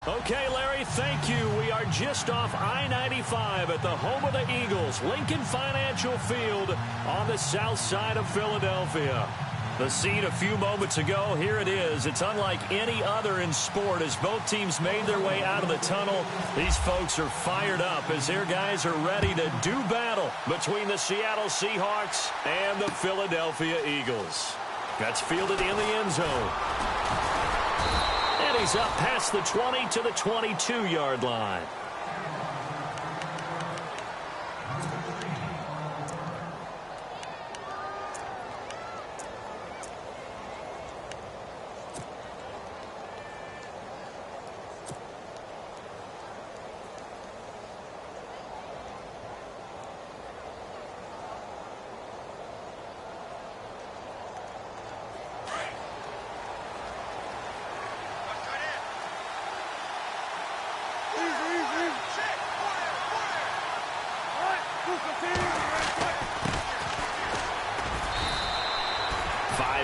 Okay, Larry, thank you. We are just off I-95 at the home of the Eagles, Lincoln Financial Field on the south side of Philadelphia. The scene a few moments ago, here it is. It's unlike any other in sport as both teams made their way out of the tunnel. These folks are fired up as their guys are ready to do battle between the Seattle Seahawks and the Philadelphia Eagles. That's fielded in the end zone. And he's up past the 20 to the 22-yard line.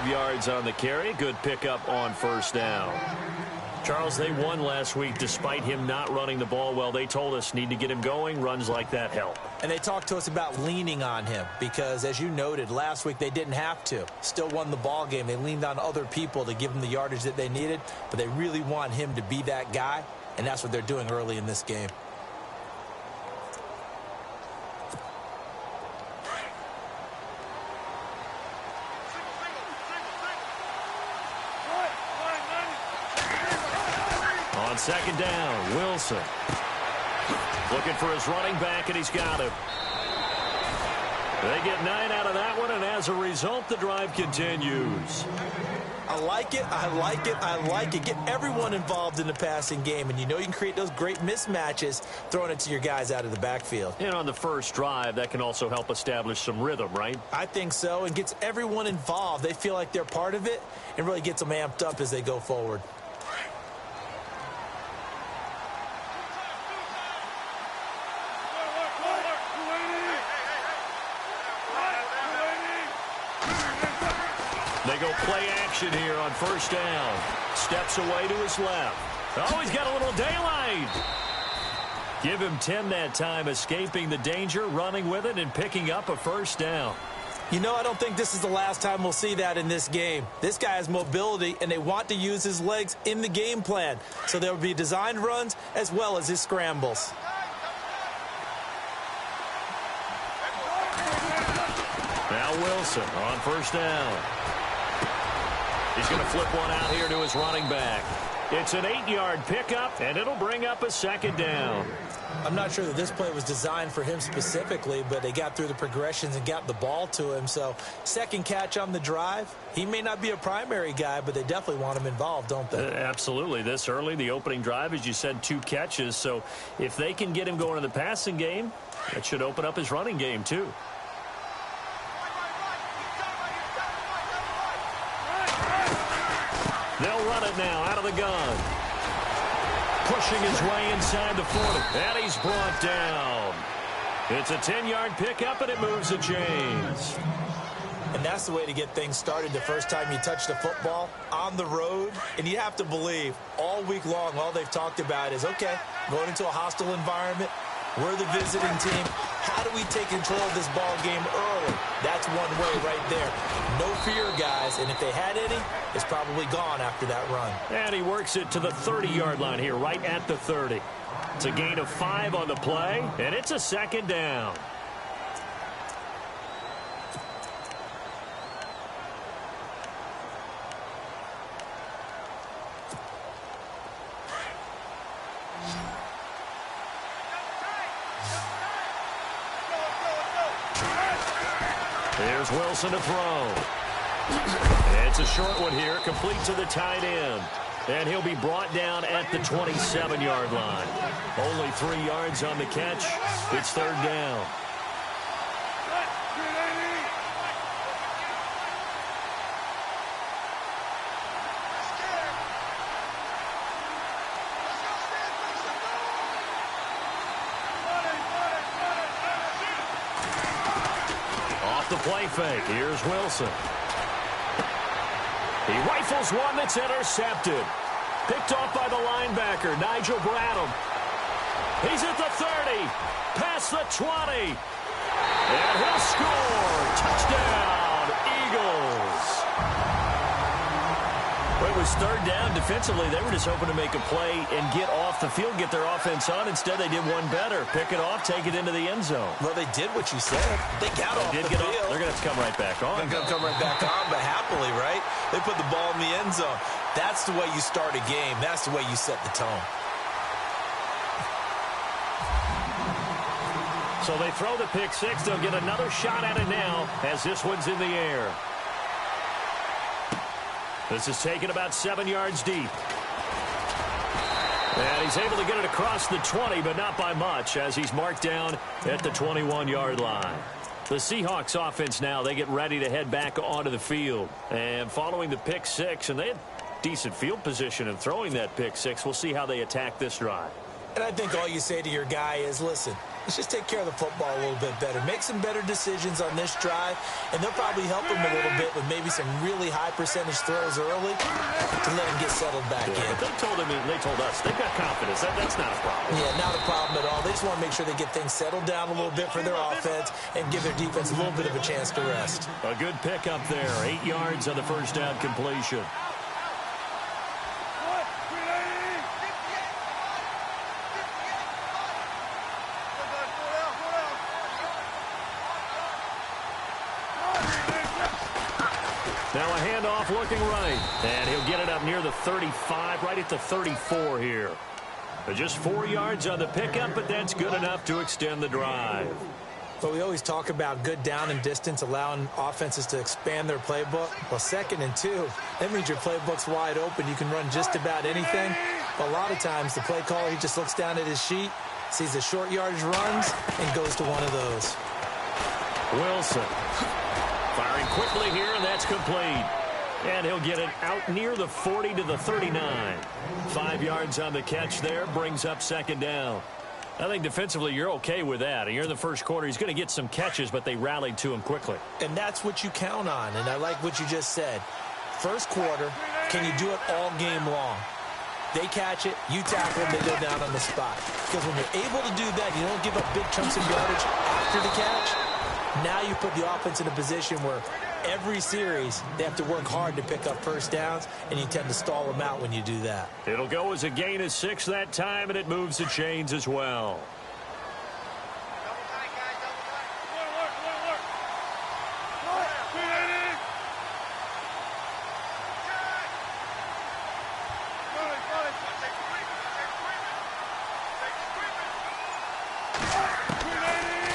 Yards on the carry. Good pickup on first down. Charles, they won last week despite him not running the ball well. They told us need to get him going. Runs like that help. And they talked to us about leaning on him because, as you noted, last week they didn't have to. Still won the ball game. They leaned on other people to give them the yardage that they needed, but they really want him to be that guy, and that's what they're doing early in this game. On second down, Wilson. Looking for his running back, and he's got him. They get 9 out of that one, and as a result, the drive continues. I like it, I like it, I like it. Get everyone involved in the passing game, and you know you can create those great mismatches throwing it to your guys out of the backfield. And on the first drive, that can also help establish some rhythm, right? I think so, and gets everyone involved. They feel like they're part of it, and really gets them amped up as they go forward. They go play action here on first down. Steps away to his left. Oh, he's got a little daylight. Give him 10 that time, escaping the danger, running with it, and picking up a first down. You know, I don't think this is the last time we'll see that in this game. This guy has mobility, and they want to use his legs in the game plan. So there will be designed runs as well as his scrambles. Now Wilson on first down. He's going to flip one out here to his running back. It's an 8-yard pickup, and it'll bring up a second down. I'm not sure that this play was designed for him specifically, but they got through the progressions and got the ball to him. So second catch on the drive. He may not be a primary guy, but they definitely want him involved, don't they? Absolutely. This early, the opening drive, as you said, 2 catches. So if they can get him going in the passing game, that should open up his running game too. They'll run it now out of the gun. Pushing his way inside the 40. And he's brought down. It's a 10-yard pickup, and it moves the chains. And that's the way to get things started the first time you touch the football on the road. And you have to believe all week long, all they've talked about is, okay, going into a hostile environment, we're the visiting team. How do we take control of this ball game early? That's one way right there. No fear, guys, and if they had any, it's probably gone after that run. And he works it to the 30-yard line here, right at the 30. It's a gain of 5 on the play, and it's a second down. Here's Wilson to throw. It's a short one here, complete to the tight end. And he'll be brought down at the 27-yard line. Only 3 yards on the catch. It's third down. The play fake. Here's Wilson. He rifles one that's intercepted. Picked off by the linebacker, Nigel Bradham. He's at the 30, past the 20. And he'll score. Touchdown, Eagles. Well, it was third down. Defensively, they were just hoping to make a play and get off the field, get their offense on. Instead, they did one better. Pick it off, take it into the end zone. Well, they did what you said. They got off the field. They're going to have to come right back on. They're going to come right back on, but happily, right? They put the ball in the end zone. That's the way you start a game. That's the way you set the tone. So they throw the pick six. They'll get another shot at it now as this one's in the air. This is taken about 7 yards deep. And he's able to get it across the 20, but not by much as he's marked down at the 21-yard line. The Seahawks offense now, they get ready to head back onto the field. And following the pick six, and they had decent field position in throwing that pick six, we'll see how they attack this drive. And I think all you say to your guy is, listen, let's just take care of the football a little bit better. Make some better decisions on this drive, and they'll probably help him a little bit with maybe some really high percentage throws early to let him get settled back in. But they told us, they've got confidence. That's not a problem. Yeah, not a problem at all. They just want to make sure they get things settled down a little bit for their offense and give their defense a little bit of a chance to rest. A good pick up there. 8 yards on the first down completion. Now a handoff looking right. And he'll get it up near the 35, right at the 34 here. Just 4 yards on the pickup, but that's good enough to extend the drive. But we always talk about good down and distance, allowing offenses to expand their playbook. Well, 2nd and 2, that means your playbook's wide open. You can run just about anything. But a lot of times, the play caller, he just looks down at his sheet, sees the short yardage runs, and goes to one of those. Wilson firing quickly here, and that's complete. And he'll get it out near the 40 to the 39. 5 yards on the catch there, brings up 2nd down. I think defensively you're okay with that. You're in the first quarter. He's going to get some catches, but they rallied to him quickly. And that's what you count on, and I like what you just said. First quarter, can you do it all game long? They catch it, you tackle them, they go down on the spot. Because when you're able to do that, you don't give up big chunks of yardage after the catch. Now you put the offense in a position where every series they have to work hard to pick up first downs, and you tend to stall them out when you do that. It'll go as a gain of 6 that time, and it moves the chains as well.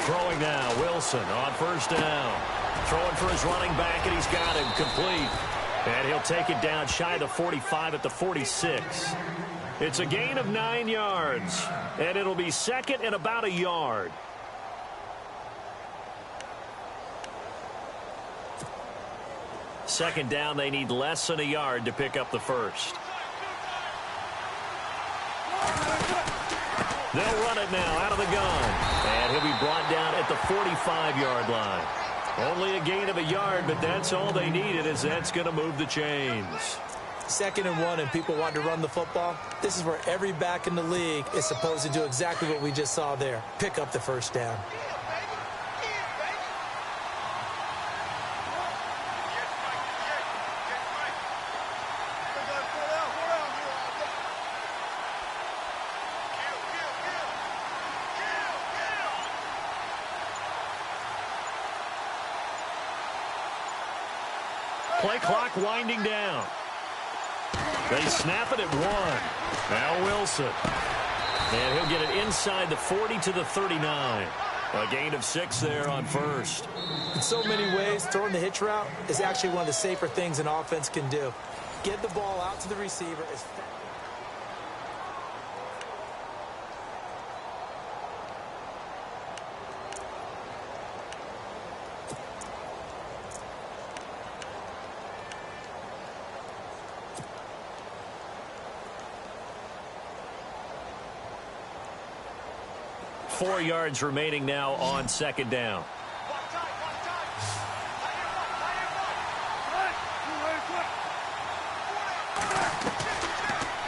Throwing now, Wilson on first down. Throwing for his running back, and he's got him complete. And he'll take it down shy of the 45 at the 46. It's a gain of 9 yards, and it'll be 2nd and about a yard. Second down, they need less than a yard to pick up the first. They'll run it now out of the gun. And he'll be brought down at the 45-yard line. Only a gain of a yard, but that's all they needed, as that's going to move the chains. 2nd and 1, and people want to run the football. This is where every back in the league is supposed to do exactly what we just saw there. Pick up the first down. Play clock winding down. They snap it at 1. Now Wilson. And he'll get it inside the 40 to the 39. A gain of 6 there on first. In so many ways, throwing the hitch route is actually one of the safer things an offense can do. Get the ball out to the receiver as fast. Four yards remaining now on 2nd down.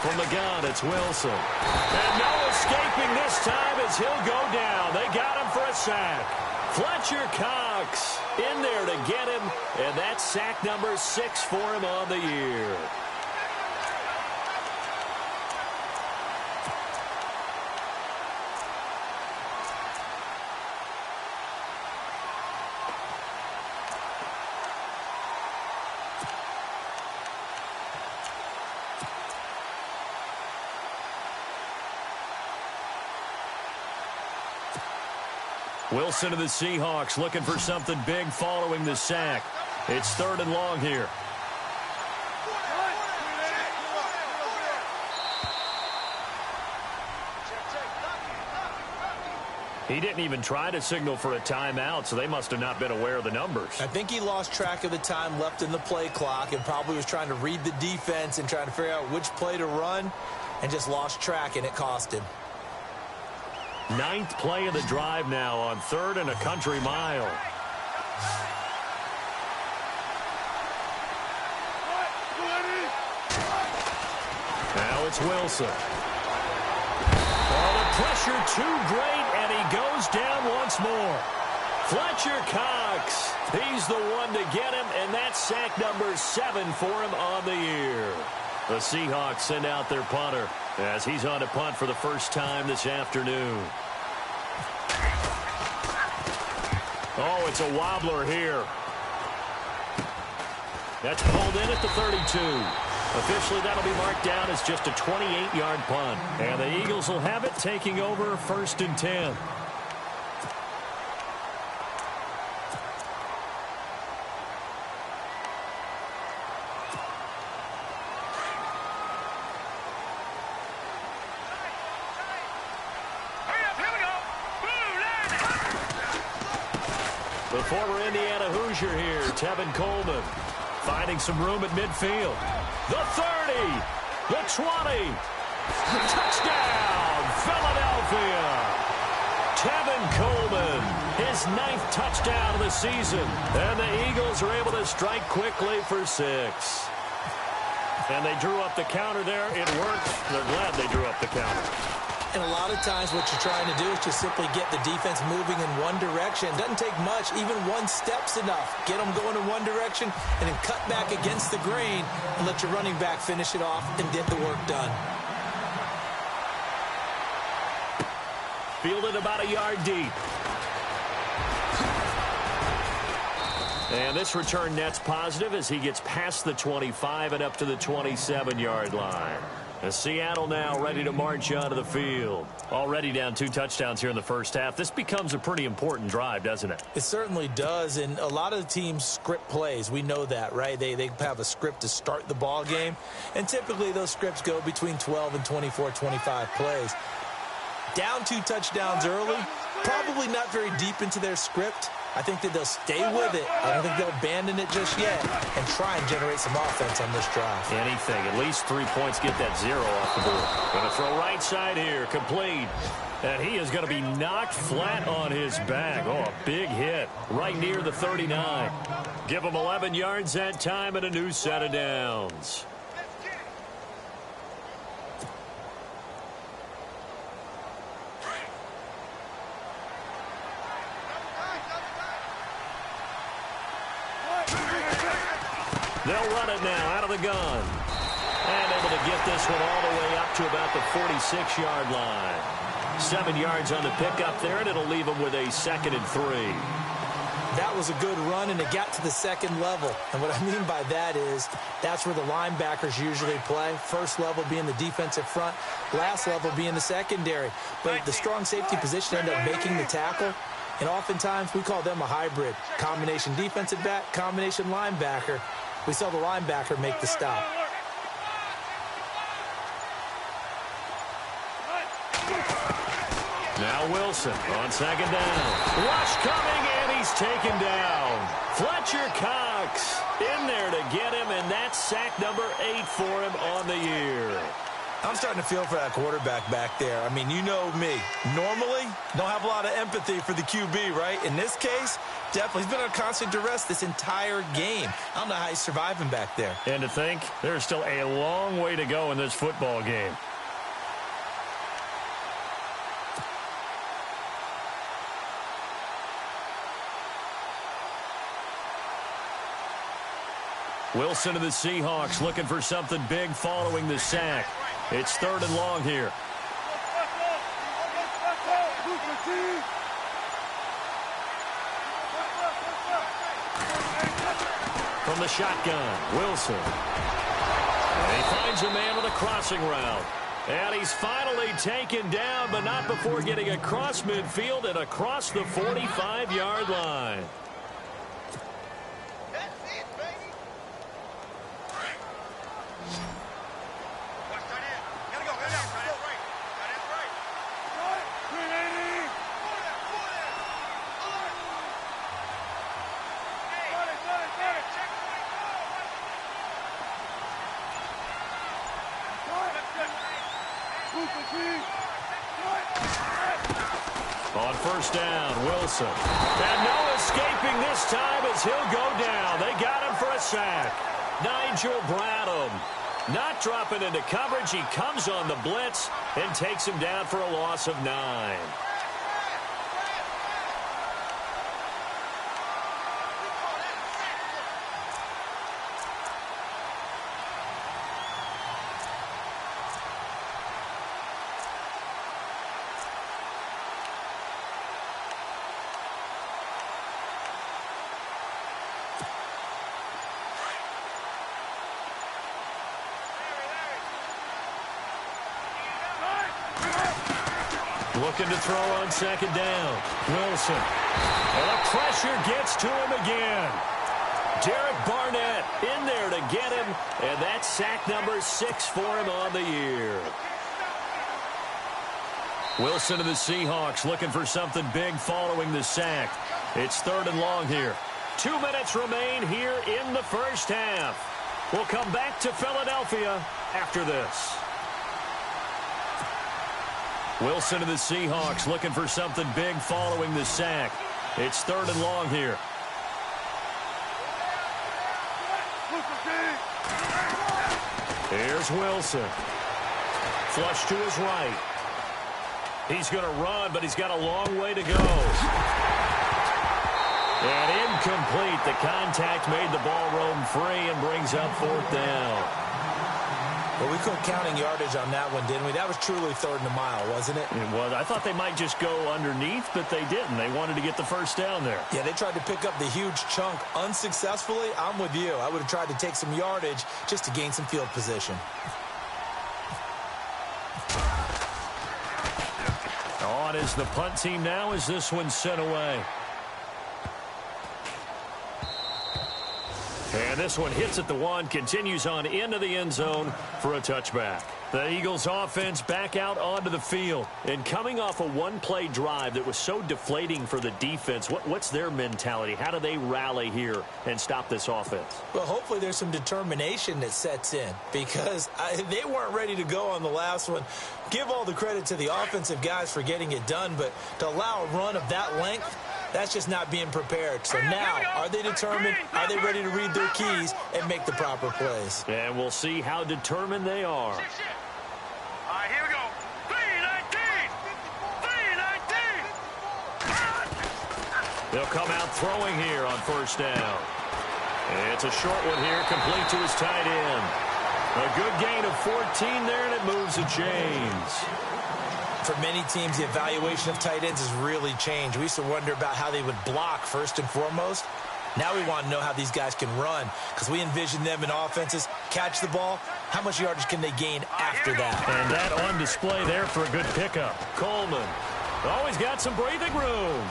From the gun, it's Wilson. And no escaping this time as he'll go down. They got him for a sack. Fletcher Cox in there to get him, and that's sack number 6 for him on the year. Wilson of the Seahawks looking for something big following the sack. It's 3rd and long here. He didn't even try to signal for a timeout, so they must have not been aware of the numbers. I think he lost track of the time left in the play clock and probably was trying to read the defense and trying to figure out which play to run and just lost track, and it cost him. 9th play of the drive now on 3rd and a country mile. Now it's Wilson. Oh, the pressure too great, and he goes down once more. Fletcher Cox, he's the one to get him, and that's sack number 7 for him on the year. The Seahawks send out their punter as he's on to punt for the first time this afternoon. Oh, it's a wobbler here. That's pulled in at the 32. Officially, that'll be marked down as just a 28-yard punt. And the Eagles will have it, taking over 1st and 10. The former Indiana Hoosier here, Tevin Coleman, finding some room at midfield. The 30, the 20, touchdown, Philadelphia. Tevin Coleman, his 9th touchdown of the season, and the Eagles are able to strike quickly for 6. And they drew up the counter there. It worked. They're glad they drew up the counter. And a lot of times what you're trying to do is just simply get the defense moving in one direction. It doesn't take much. Even one step's enough. Get them going in one direction and then cut back against the grain and let your running back finish it off and get the work done. Fielded about a yard deep. And this return net's positive as he gets past the 25 and up to the 27-yard line. As Seattle now ready to march onto the field. Already down 2 touchdowns here in the first half. This becomes a pretty important drive, doesn't it? It certainly does, and a lot of the teams script plays. We know that, right? They have a script to start the ball game, and typically those scripts go between 12 and 24, 25 plays. Down 2 touchdowns early, probably not very deep into their script. I think that they'll stay with it. I don't think they'll abandon it just yet and try and generate some offense on this drive. Anything. At least 3 points, get that 0 off the board. Going to throw right side here. Complete. And he is going to be knocked flat on his back. Oh, a big hit right near the 39. Give him 11 yards that time and a new set of downs. They'll run it now out of the gun. And able to get this one all the way up to about the 46-yard line. 7 yards on the pickup there, and it'll leave them with a 2nd and 3. That was a good run, and it got to the 2nd level. And what I mean by that is that's where the linebackers usually play. First level being the defensive front, last level being the secondary. But the strong safety position ended up making the tackle. And oftentimes we call them a hybrid. Combination defensive back, combination linebacker. We saw the linebacker make the stop. Now Wilson on 2nd down. Rush coming, and he's taken down. Fletcher Cox in there to get him, and that's sack number 8 for him on the year. I'm starting to feel for that quarterback back there. I mean, you know me. Normally, don't have a lot of empathy for the QB, right? In this case, definitely. He's been under constant duress this entire game. I don't know how he's surviving back there. And to think, there's still a long way to go in this football game. Wilson of the Seahawks looking for something big following the sack. It's 3rd and long here. From the shotgun, Wilson. And he finds a man with a crossing route. And he's finally taken down, but not before getting across midfield and across the 45-yard line. On 1st down, Wilson. And no escaping this time as he'll go down. They got him for a sack. Nigel Bradham not dropping into coverage. He comes on the blitz and takes him down for a loss of 9. Looking to throw on 2nd down. Wilson. And the pressure gets to him again. Derek Barnett in there to get him. And that's sack number 6 for him on the year. Wilson of the Seahawks looking for something big following the sack. It's 3rd and long here. 2 minutes remain here in the first half. We'll come back to Philadelphia after this. Wilson of the Seahawks looking for something big following the sack. It's 3rd and long here. Here's Wilson. Flush to his right. He's going to run, but he's got a long way to go. And incomplete. The contact made the ball roam free and brings up 4th down. Well, we couldn't counting yardage on that one, didn't we? That was truly 3rd and a mile, wasn't it? It was. I thought they might just go underneath, but they didn't. They wanted to get the 1st down there. Yeah, they tried to pick up the huge chunk unsuccessfully. I'm with you. I would have tried to take some yardage just to gain some field position. On is the punt team now as this one's sent away. And this one hits at the 1, continues on into the end zone for a touchback. The Eagles offense back out onto the field. And coming off a one-play drive that was so deflating for the defense, what's their mentality? How do they rally here and stop this offense? Well, hopefully there's some determination that sets in because they weren't ready to go on the last one. Give all the credit to the offensive guys for getting it done, but to allow a run of that length, that's just not being prepared. So now, are they determined? Are they ready to read their keys and make the proper plays? And we'll see how determined they are. All right, here we go. 3-19! 3-19! They'll come out throwing here on 1st down. It's a short one here, complete to his tight end. A good gain of 14 there, and it moves the chains. For many teams, the evaluation of tight ends has really changed. We used to wonder about how they would block first and foremost. Now we want to know how these guys can run because we envision them in offenses, catch the ball. How much yardage can they gain after that? And that on display there for a good pickup. Coleman always got some breathing room.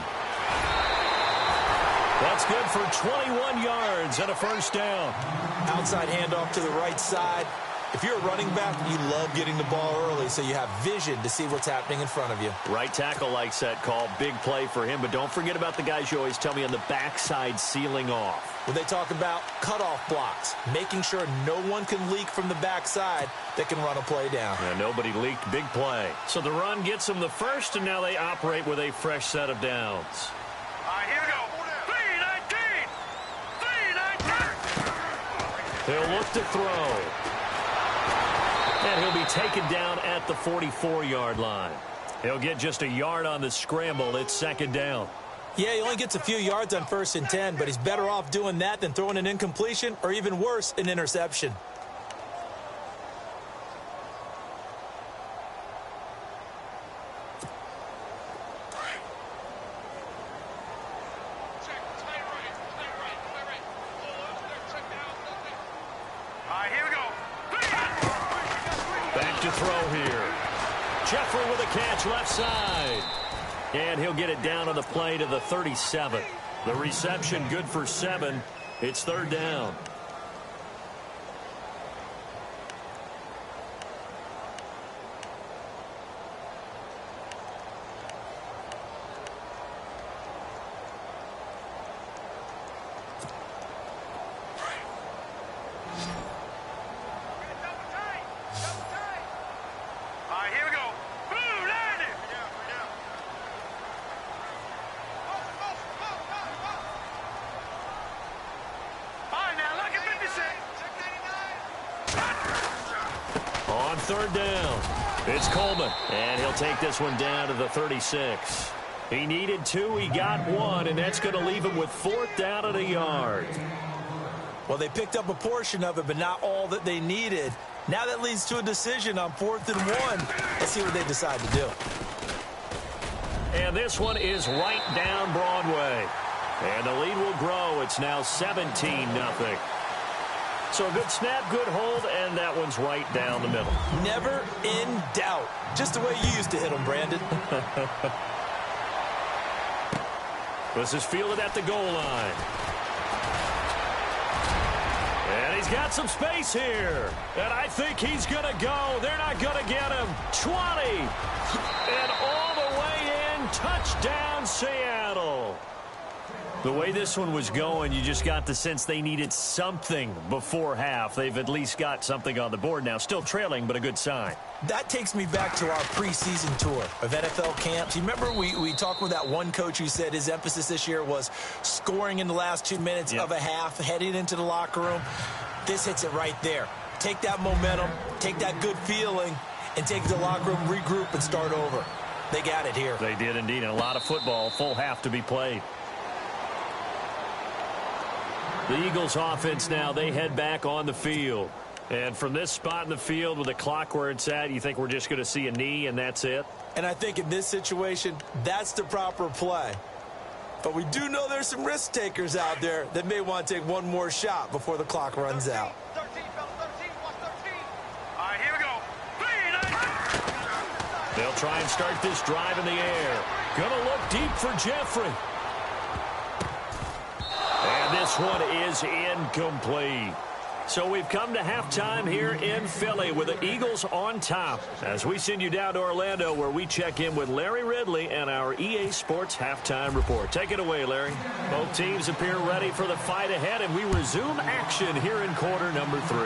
That's good for 21 yards and a 1st down. Outside handoff to the right side. If you're a running back, you love getting the ball early so you have vision to see what's happening in front of you. Right tackle likes that call. Big play for him, but don't forget about the guys you always tell me on the backside sealing off. When they talk about cutoff blocks, making sure no one can leak from the backside that can run a play down. Yeah, nobody leaked. Big play. So the run gets them the first, and now they operate with a fresh set of downs. All right, here we go. 3-19. 3-19. He'll look to throw. And he'll be taken down at the 44-yard line. He'll get just a yard on the scramble. It's second down. Yeah, he only gets a few yards on 1st and 10, but he's better off doing that than throwing an incompletion or even worse, an interception. All right, here we go. Back to throw here. Jeffrey with a catch left side. And he'll get it down on the play to the 37. The reception good for 7. It's third down. On third down, it's Coleman, and he'll take this one down to the 36. He needed 2, he got 1, and that's going to leave him with 4th down and a yard. Well, they picked up a portion of it, but not all that they needed. Now that leads to a decision on 4th and 1. Let's see what they decide to do. And this one is right down Broadway. And the lead will grow. It's now 17-0. So a good snap, good hold, and that one's right down the middle. Never in doubt. Just the way you used to hit them, Brandon. This is fielded at the goal line. And he's got some space here. And I think he's going to go. They're not going to get him. 20. And all the way in. Touchdown, Seattle. The way this one was going, you just got the sense they needed something before half. They've at least got something on the board now. Still trailing, but a good sign. That takes me back to our preseason tour of NFL camps. You remember we talked with that one coach who said his emphasis this year was scoring in the last 2 minutes of a half, heading into the locker room. This hits it right there. Take that momentum, take that good feeling, and take it to the locker room, regroup, and start over. They got it here. They did indeed. And a lot of football, full half to be played. The Eagles offense now, they head back on the field. And from this spot in the field with the clock where it's at, you think we're just going to see a knee and that's it? And I think in this situation, that's the proper play. But we do know there's some risk takers out there that may want to take one more shot before the clock runs out. 13, 13, watch 13. All right, here we go. 3-19. They'll try and start this drive in the air. Gonna look deep for Jeffrey. And this one is incomplete. So we've come to halftime here in Philly with the Eagles on top as we send you down to Orlando where we check in with Larry Ridley and our EA Sports Halftime Report. Take it away, Larry. Both teams appear ready for the fight ahead, and we resume action here in quarter number 3.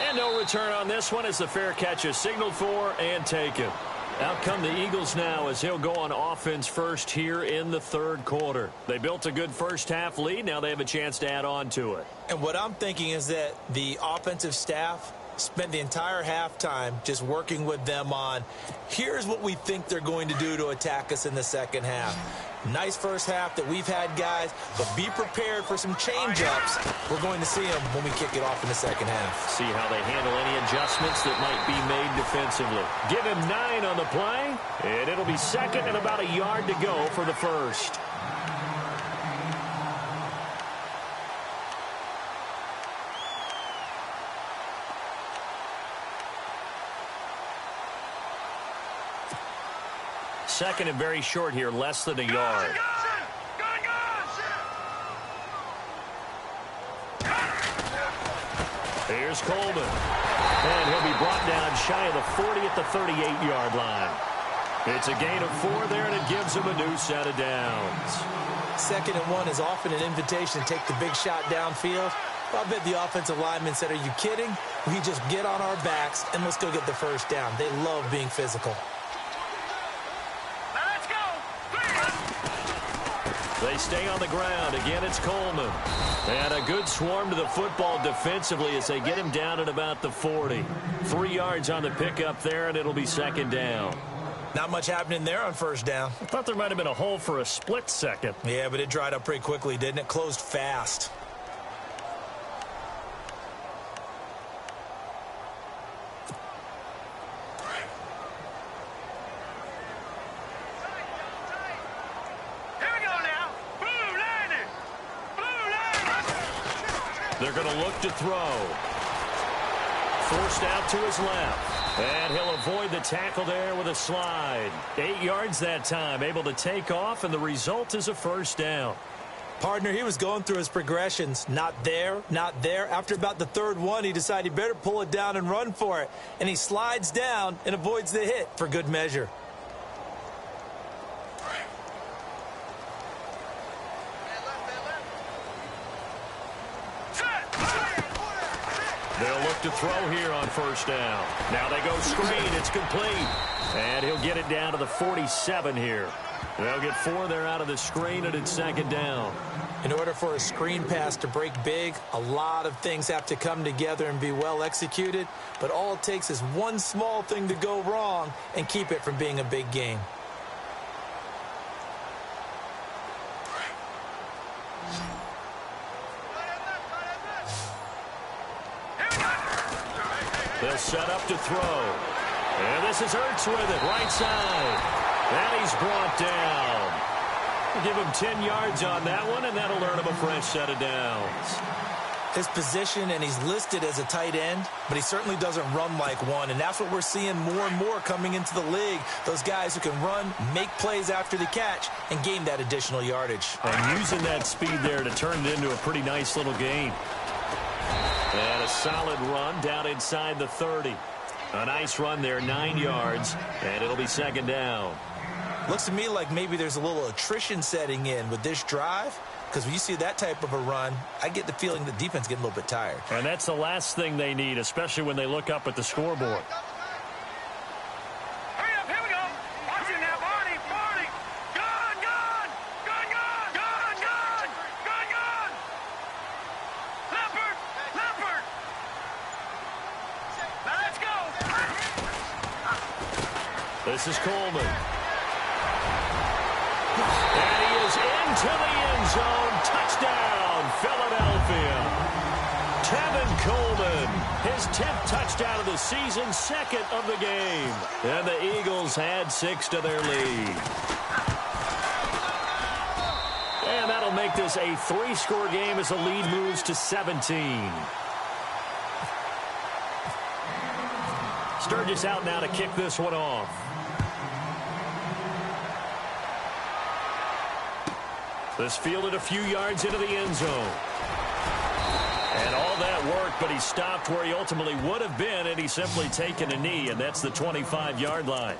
And no return on this one as the fair catch is signaled for and taken. Out come the Eagles now as he'll go on offense first here in the third quarter. They built a good first half lead. Now they have a chance to add on to it. And what I'm thinking is that the offensive staff spent the entire halftime just working with them on, here's what we think they're going to do to attack us in the second half. Nice first half that we've had, guys, but be prepared for some change-ups. We're going to see them when we kick it off in the second half. See how they handle any adjustments that might be made defensively. Give him 9 on the play, and it'll be second and about a yard to go for the first. Second and very short here, less than a yard. Here's Coleman. And he'll be brought down shy of the 40 at the 38-yard line. It's a gain of 4 there, and it gives him a new set of downs. 2nd and 1 is often an invitation to take the big shot downfield. Well, I bet the offensive lineman said, are you kidding? We just get on our backs and let's go get the first down. They love being physical. Let's go. They stay on the ground. Again, it's Coleman. And a good swarm to the football defensively as they get him down at about the 40. 3 yards on the pickup there, and it'll be 2nd down. Not much happening there on 1st down. I thought there might have been a hole for a split second. Yeah, but it dried up pretty quickly, didn't it? Closed fast. Here we go now. Blue landing. Blue landing. They're going to look to throw. Forced out to his left. And he'll avoid the tackle there with a slide. 8 yards that time, able to take off, and the result is a 1st down. Partner, he was going through his progressions. Not there, not there. After about the 3rd one, he decided he better pull it down and run for it. And he slides down and avoids the hit for good measure. They'll look to throw here on 1st down. Now they go screen. It's complete. And he'll get it down to the 47 here. They'll get 4 there out of the screen, and it's 2nd down. In order for a screen pass to break big, a lot of things have to come together and be well executed. But all it takes is one small thing to go wrong and keep it from being a big game. They'll set up to throw. And this is Ertz with it, right side. And he's brought down. We'll give him 10 yards on that one, and that'll earn him a fresh set of downs. His position, and he's listed as a tight end, but he certainly doesn't run like one, and that's what we're seeing more and more coming into the league. Those guys who can run, make plays after the catch, and gain that additional yardage. And using that speed there to turn it into a pretty nice little game. And a solid run down inside the 30. A nice run there, 9 yards, and it'll be 2nd down. Looks to me like maybe there's a little attrition setting in with this drive, because when you see that type of a run, I get the feeling the defense getting a little bit tired. And that's the last thing they need, especially when they look up at the scoreboard. Hurry up. Here we go. Watch it now, Barney. Barney. Gun, gun. Gun, gun. Gun, gun. Gun, gun. Leopard. Leopard. Now let's go. This is Coleman. And he is into the end zone. Touchdown, Philadelphia. Tevin Coleman, his 10th touchdown of the season, 2nd of the game. And the Eagles add 6 to their lead. And that'll make this a 3-score game as the lead moves to 17. Sturgis out now to kick this one off. This fielded a few yards into the end zone. And all that work, but he stopped where he ultimately would have been, and he's simply taken a knee, and that's the 25-yard line.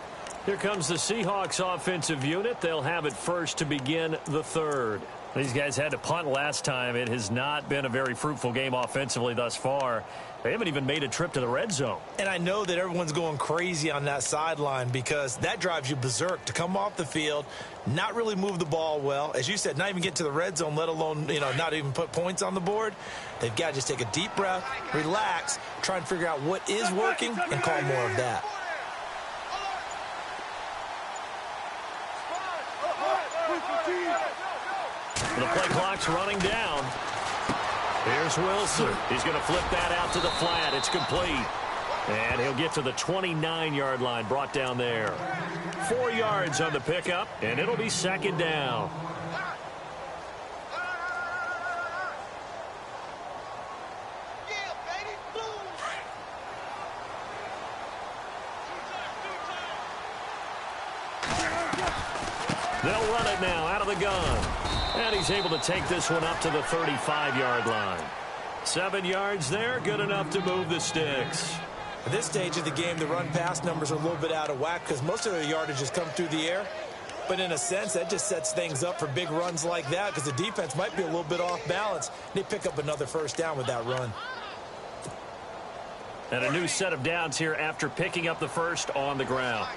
Here comes the Seahawks offensive unit. They'll have it first to begin the 3rd. These guys had to punt last time. It has not been a very fruitful game offensively thus far. They haven't even made a trip to the red zone. And I know that everyone's going crazy on that sideline because that drives you berserk to come off the field, not really move the ball well. As you said, not even get to the red zone, let alone, not even put points on the board. They've got to just take a deep breath, relax, try and figure out what is working and call more of that. The play clock's running down. Here's Wilson. He's going to flip that out to the flat. It's complete. And he'll get to the 29-yard line, brought down there. 4 yards on the pickup, and it'll be 2nd down. They'll run it now out of the gun. And he's able to take this one up to the 35-yard line. 7 yards there, good enough to move the sticks. At this stage of the game, the run-pass numbers are a little bit out of whack because most of their yardage has come through the air. But in a sense, that just sets things up for big runs like that because the defense might be a little bit off balance. They pick up another first down with that run. And a new set of downs here after picking up the first on the ground.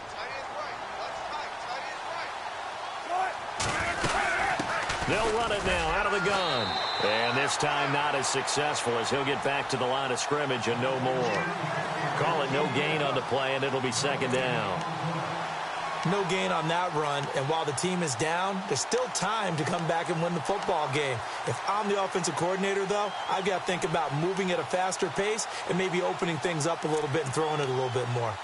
They'll run it now out of the gun. And this time not as successful as he'll get back to the line of scrimmage and no more. Call it no gain on the play, and it'll be second down. No gain on that run, and while the team is down, there's still time to come back and win the football game. If I'm the offensive coordinator, though, I've got to think about moving at a faster pace and maybe opening things up a little bit and throwing it a little bit more.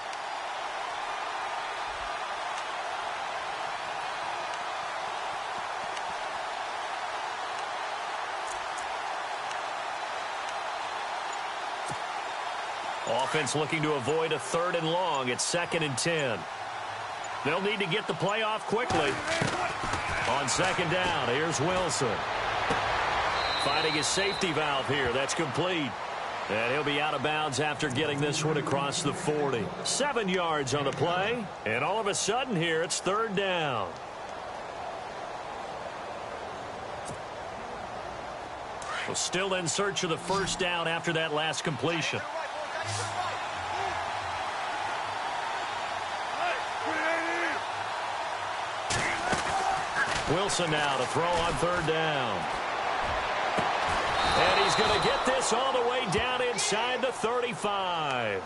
Offense looking to avoid a 3rd and long. It's 2nd and 10. They'll need to get the play off quickly. On 2nd down, here's Wilson. Finding his safety valve here. That's complete. And he'll be out of bounds after getting this one across the 40. 7 yards on the play. And all of a sudden here, it's 3rd down. Well, still in search of the first down after that last completion. Wilson now to throw on 3rd down. And he's going to get this all the way down inside the 35.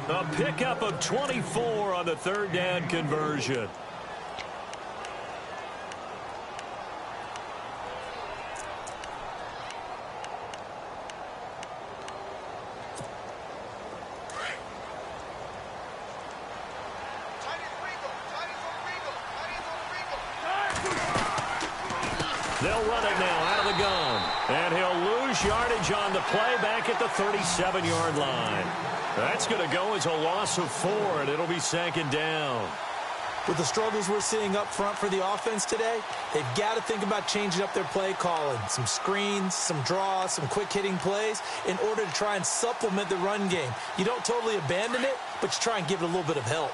A pickup of 24 on the 3rd down conversion. They'll run it now out of the gun. And he'll lose yardage on the play back at the 37-yard line. That's going to go as a loss of 4, and it'll be 2nd down. With the struggles we're seeing up front for the offense today, they've got to think about changing up their play calling. Some screens, some draws, some quick-hitting plays in order to try and supplement the run game. You don't totally abandon it, but you try and give it a little bit of help.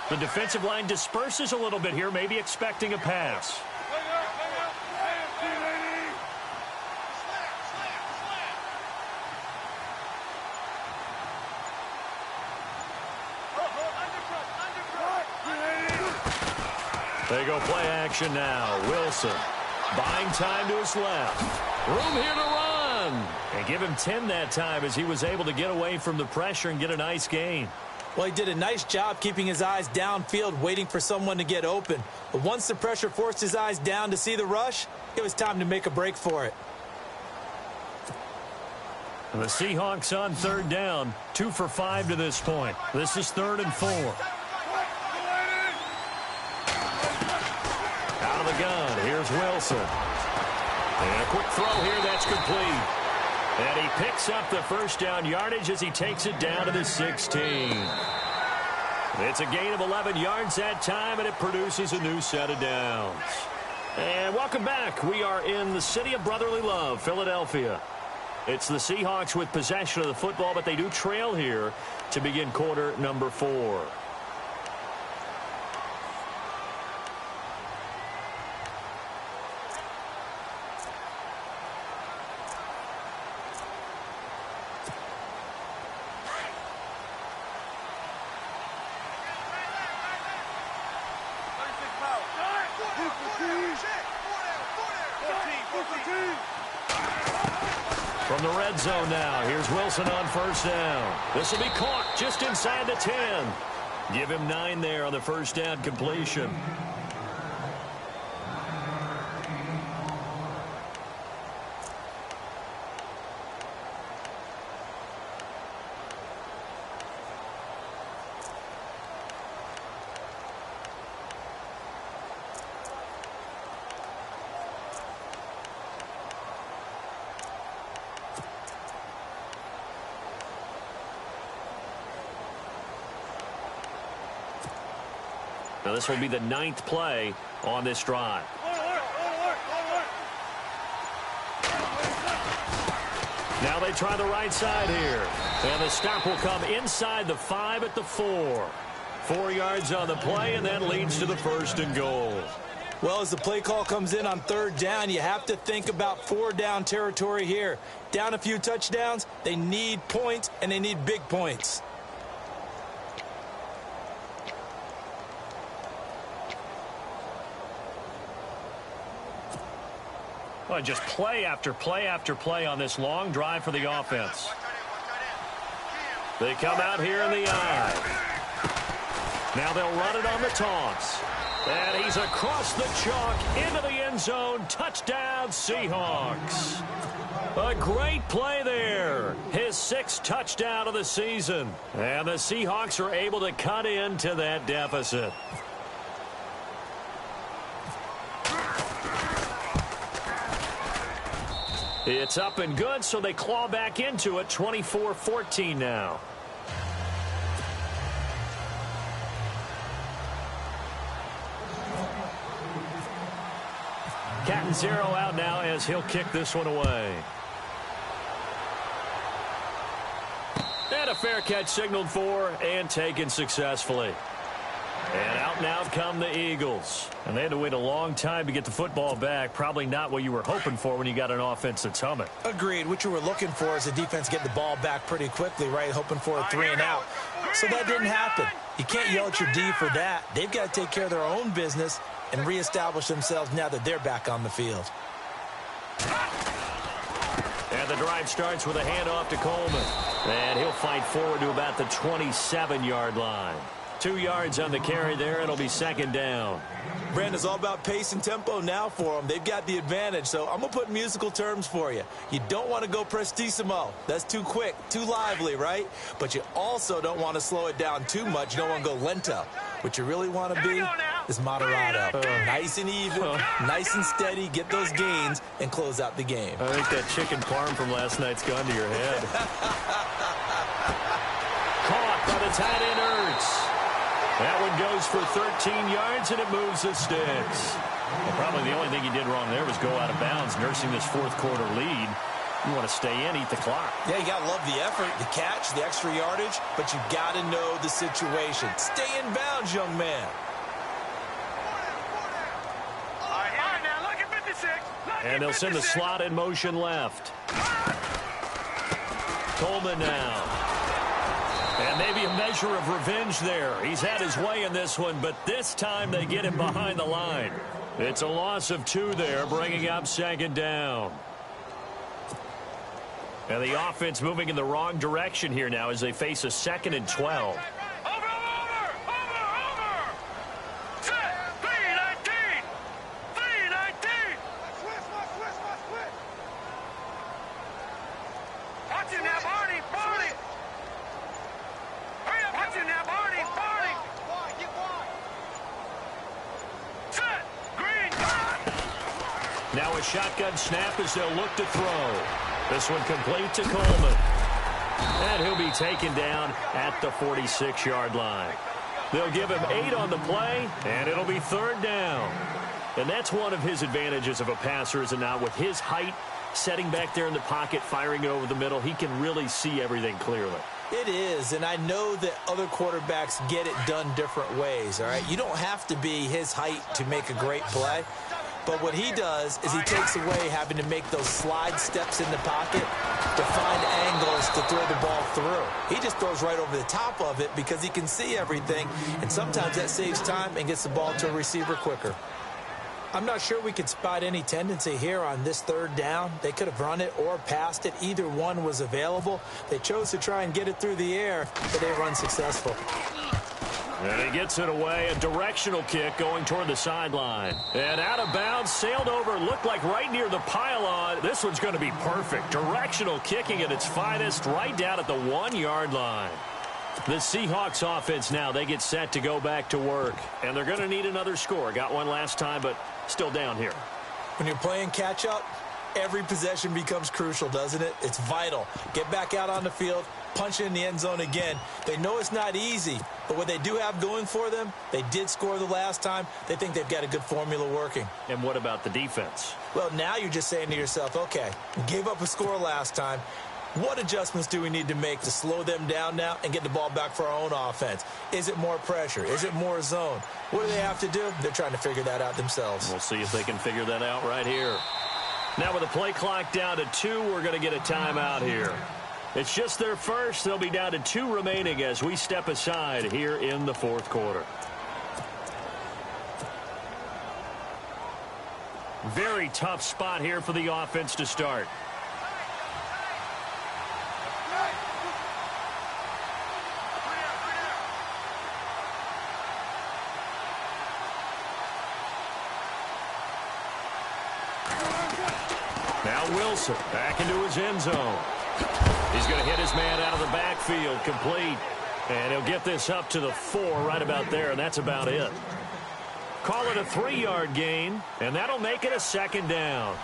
The defensive line disperses a little bit here, maybe expecting a pass. They go play action now. Wilson buying time to his left. Room here to run. And give him 10 that time as he was able to get away from the pressure and get a nice gain. Well, he did a nice job keeping his eyes downfield, waiting for someone to get open. But once the pressure forced his eyes down to see the rush, it was time to make a break for it. And the Seahawks on 3rd down, 2 for 5 to this point. This is 3rd and 4. Out of the gun, here's Wilson. And a quick throw here, that's complete. And he picks up the first down yardage as he takes it down to the 16. It's a gain of 11 yards that time, and it produces a new set of downs. And welcome back. We are in the city of brotherly love, Philadelphia. It's the Seahawks with possession of the football, but they do trail here to begin quarter number 4. From the red zone now, here's Wilson on 1st down. This will be caught just inside the 10. Give him 9 there on the 1st down completion. Now this will be the 9th play on this drive. Now they try the right side here. And the stop will come inside the 5 at the 4. 4 yards on the play, and that leads to the 1st and goal. Well, as the play call comes in on 3rd down, you have to think about 4-down territory here. Down a few touchdowns, they need points, and they need big points. Well, just play after play after play on this long drive for the offense. They come out here in the eye. Now they'll run it on the toss. And he's across the chalk into the end zone. Touchdown, Seahawks. A great play there. His 6th touchdown of the season. And the Seahawks are able to cut into that deficit. It's up and good, so they claw back into it. 24-14 now. Cat and 0 out now as he'll kick this one away. And a fair catch signaled for and taken successfully. And out now come the Eagles. And they had to wait a long time to get the football back. Probably not what you were hoping for when you got an offense that's humming. Agreed. What you were looking for is the defense getting the ball back pretty quickly, right? Hoping for a 3 and out. So that didn't happen. You can't yell at your D for that. They've got to take care of their own business and reestablish themselves now that they're back on the field. And the drive starts with a handoff to Coleman. And he'll fight forward to about the 27-yard line. 2 yards on the carry there. It'll be 2nd down. Brandon, it's all about pace and tempo now for them. They've got the advantage, so I'm going to put musical terms for you. You don't want to go prestissimo. That's too quick, too lively, right? But you also don't want to slow it down too much. You don't want to go lento. What you really want to be is moderato. Nice and even, nice and steady, get those gains, and close out the game. I think that chicken parm from last night's gone to your head. Caught by the tight end, Ertz. That one goes for 13 yards, and it moves the sticks. Well, probably the only thing he did wrong there was go out of bounds, nursing this 4th quarter lead. You want to stay in, eat the clock. Yeah, you got to love the effort, the catch, the extra yardage, but you got to know the situation. Stay in bounds, young man. And they'll send the slot in motion left. Coleman now. And maybe a measure of revenge there. He's had his way in this one, but this time they get him behind the line. It's a loss of 2 there, bringing up 2nd down. And the offense moving in the wrong direction here now as they face a 2nd and 12. Now a shotgun snap as they'll look to throw. This one complete to Coleman. And he'll be taken down at the 46-yard line. They'll give him 8 on the play, and it'll be 3rd down. And that's one of his advantages of a passer, is it not? With his height, setting back there in the pocket, firing it over the middle, he can really see everything clearly. It is, and I know that other quarterbacks get it done different ways, all right? You don't have to be his height to make a great play. But what he does is he takes away having to make those slide steps in the pocket to find angles to throw the ball through. He just throws right over the top of it because he can see everything, and sometimes that saves time and gets the ball to a receiver quicker. I'm not sure we could spot any tendency here on this 3rd down. They could have run it or passed it. Either one was available. They chose to try and get it through the air, but they run successful. And he gets it away, a directional kick going toward the sideline. And out of bounds, sailed over, looked like right near the pylon. This one's going to be perfect. Directional kicking at its finest, right down at the 1-yard line. The Seahawks offense now, they get set to go back to work. And they're going to need another score. Got one last time, but still down here. When you're playing catch-up, every possession becomes crucial, doesn't it? It's vital. Get back out on the field, punching in the end zone again. They know it's not easy, but what they do have going for them, they did score the last time. They think they've got a good formula working. And what about the defense? Well, now you're just saying to yourself, okay, we gave up a score last time. What adjustments do we need to make to slow them down now and get the ball back for our own offense? Is it more pressure? Is it more zone? What do they have to do? They're trying to figure that out themselves. We'll see if they can figure that out right here. Now with the play clock down to 2, we're going to get a timeout here. It's just their first. They'll be down to 2 remaining as we step aside here in the fourth quarter. Very tough spot here for the offense to start. Now Wilson back into his end zone. He's going to hit his man out of the backfield, complete. And he'll get this up to the 4 right about there, and that's about it. Call it a 3-yard gain, and that'll make it a second down.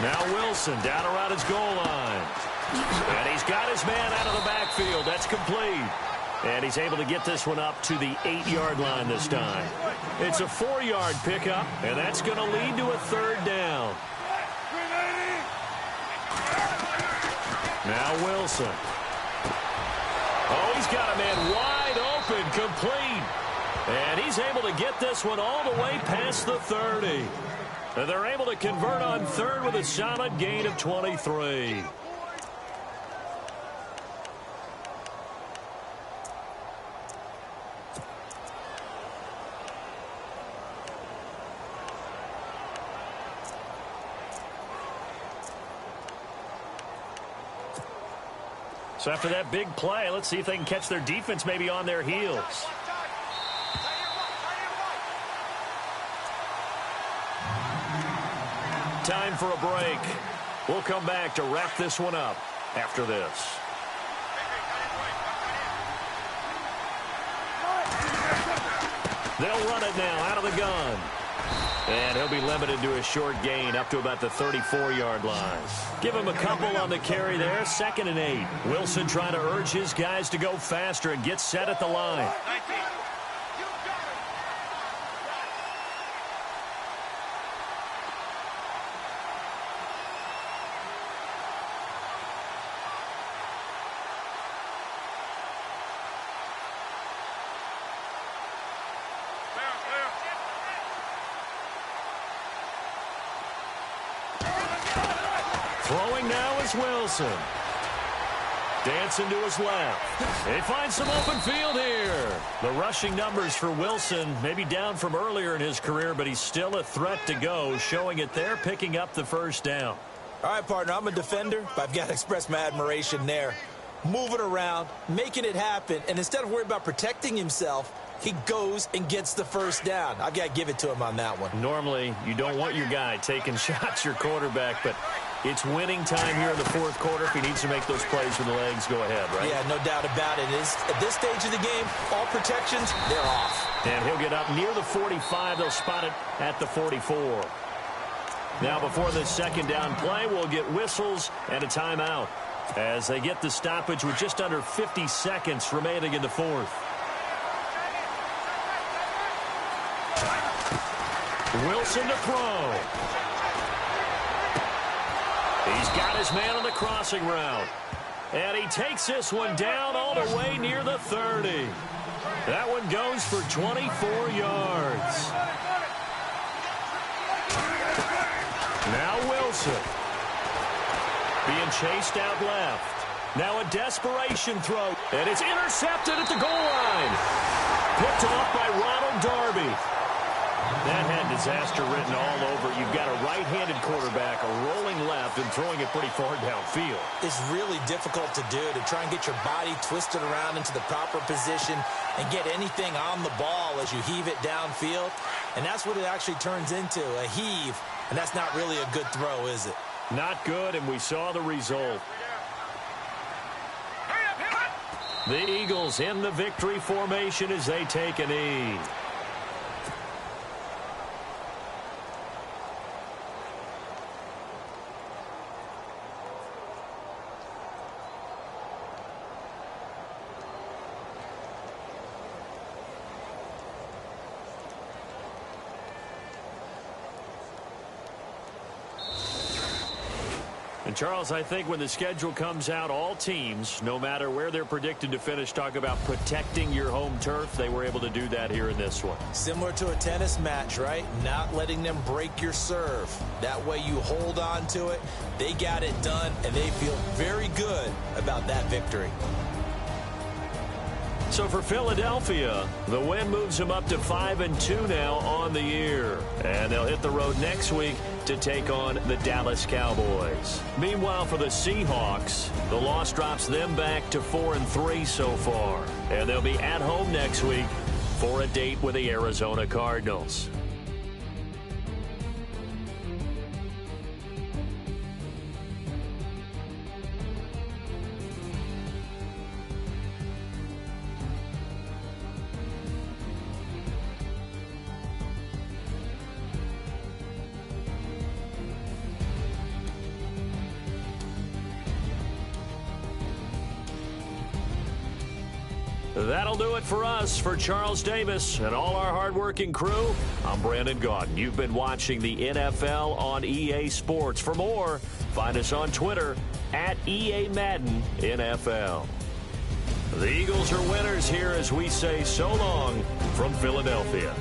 Now Wilson down around his goal line. And he's got his man out of the backfield. That's complete. And he's able to get this one up to the 8-yard line this time. It's a 4-yard pickup, and that's going to lead to a third down. Now Wilson. Oh, he's got a man wide open, complete. And he's able to get this one all the way past the 30. And they're able to convert on third with a solid gain of 23. So after that big play, let's see if they can catch their defense maybe on their heels. Time for a break. We'll come back to wrap this one up after this. They'll run it now out of the gun. And he'll be limited to a short gain up to about the 34-yard line. Give him a couple on the carry there. 2nd and 8. Wilson trying to urge his guys to go faster and get set at the line. Throwing now is Wilson. Dancing to his left. They find some open field here. The rushing numbers for Wilson maybe down from earlier in his career, but he's still a threat to go, showing it there, picking up the first down. All right, partner, I'm a defender, but I've got to express my admiration there. Moving around, making it happen, and instead of worrying about protecting himself, he goes and gets the first down. I've got to give it to him on that one. Normally, you don't want your guy taking shots, your quarterback, but it's winning time here in the fourth quarter. If he needs to make those plays with the legs, go ahead, right? Yeah, no doubt about it. At this stage of the game, all protections, they're off. And he'll get up near the 45. They'll spot it at the 44. Now, before the second down play, we'll get whistles and a timeout as they get the stoppage with just under 50 seconds remaining in the fourth. Wilson to throw. He's got his man on the crossing route. And he takes this one down all the way near the 30. That one goes for 24 yards. Now Wilson. Being chased out left. Now a desperation throw. And it's intercepted at the goal line. Picked off by Ronald Darby. That had disaster written all over. You've got a right-handed quarterback, a rolling left, and throwing it pretty far downfield. It's really difficult to do, to try and get your body twisted around into the proper position and get anything on the ball as you heave it downfield. And that's what it actually turns into, a heave. And that's not really a good throw, is it? Not good, and we saw the result. The Eagles in the victory formation as they take a knee. Charles, I think when the schedule comes out, all teams, no matter where they're predicted to finish, talk about protecting your home turf. They were able to do that here in this one. Similar to a tennis match, right? Not letting them break your serve. That way you hold on to it. They got it done, and they feel very good about that victory. So for Philadelphia, the win moves them up to 5-2 now on the year. And they'll hit the road next week to take on the Dallas Cowboys. Meanwhile, for the Seahawks, the loss drops them back to 4-3 so far. And they'll be at home next week for a date with the Arizona Cardinals. That'll do it for us. For Charles Davis and all our hardworking crew, I'm Brandon Gaudin. You've been watching the NFL on EA Sports. For more, find us on Twitter at EA Madden NFL. The Eagles are winners here as we say so long from Philadelphia.